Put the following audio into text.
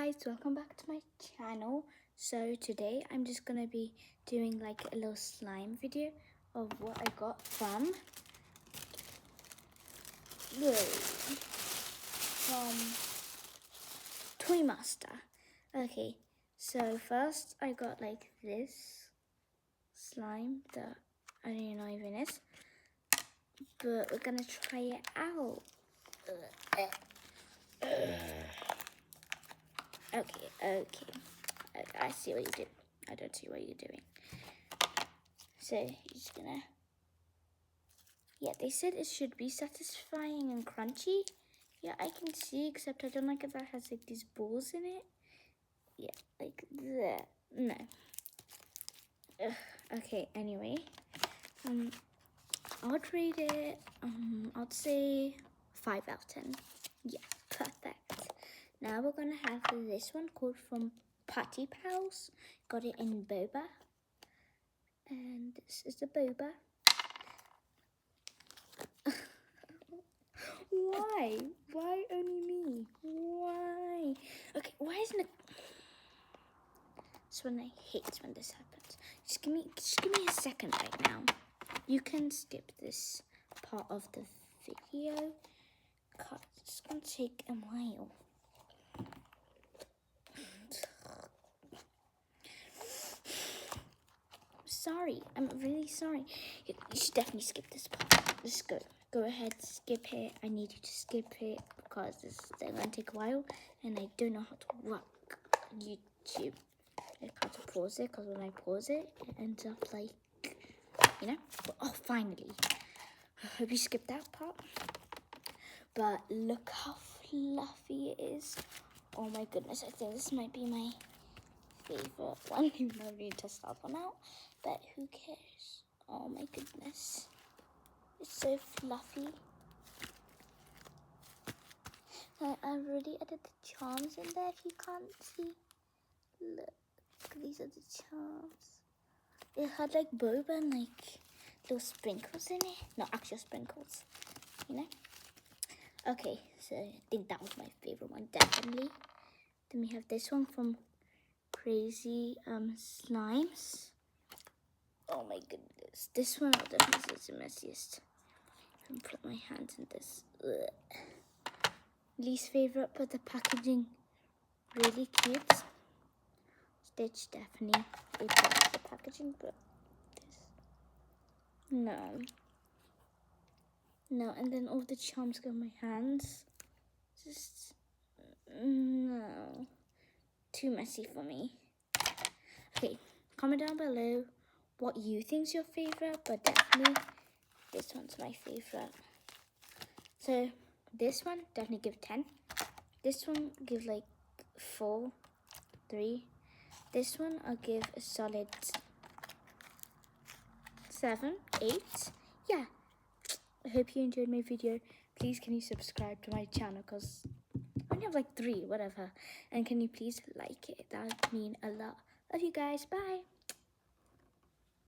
guys, welcome back to my channel. So today I'm just gonna be doing like a little slime video of what I got from Toy Master. Okay, so first I got like this slime that I don't even know even is, but we're gonna try it out. Okay. I see what you do. I don't see what you're doing. So you're just gonna. Yeah, they said it should be satisfying and crunchy. Yeah, I can see, except I don't like it that it has like these balls in it. Yeah, like that. No. Ugh. Okay. Anyway, I'd rate it. I'd say 5 out of 10. Yeah, perfect. Now we're gonna have this one called from Putty Pals. Got it in boba. And this is the boba. Why? Why only me? Why? Okay, why isn't it? This one I hate when this happens. Just give me a second right now. You can skip this part of the video, cause it's gonna take a while. Sorry, I'm really sorry. You should definitely skip this part. Just go ahead, skip it. I need you to skip it because this is going to take a while, and I don't know how to work YouTube. I have to pause it because when I pause it, it ends up like, you know. Oh, finally! I hope you skipped that part. But look how fluffy it is. Oh my goodness! I think this might be my favorite one, even though I need to test that one out. But who cares? Oh my goodness. It's so fluffy. I've already added the charms in there if you can't see. Look, these are the charms. It had like boba and like little sprinkles in it. Not actual sprinkles, you know? Okay, so I think that was my favorite one, definitely. Then we have this one from Crazy Slimes. Oh my goodness, this one I'll definitely say is the messiest. And put my hands in this. Ugh. Least favorite, but the packaging really cute. Stitch definitely A+, the packaging, but this no. And then all the charms go in my hands. Just no, too messy for me. Okay, comment down below what you think's your favorite, but definitely this one's my favorite. So this one definitely give 10. This one give like 4, 3. This one I'll give a solid 7, 8. Yeah. I hope you enjoyed my video. Please can you subscribe to my channel because I only have like 3, whatever. And can you please like it? That would mean a lot. Love you guys. Bye.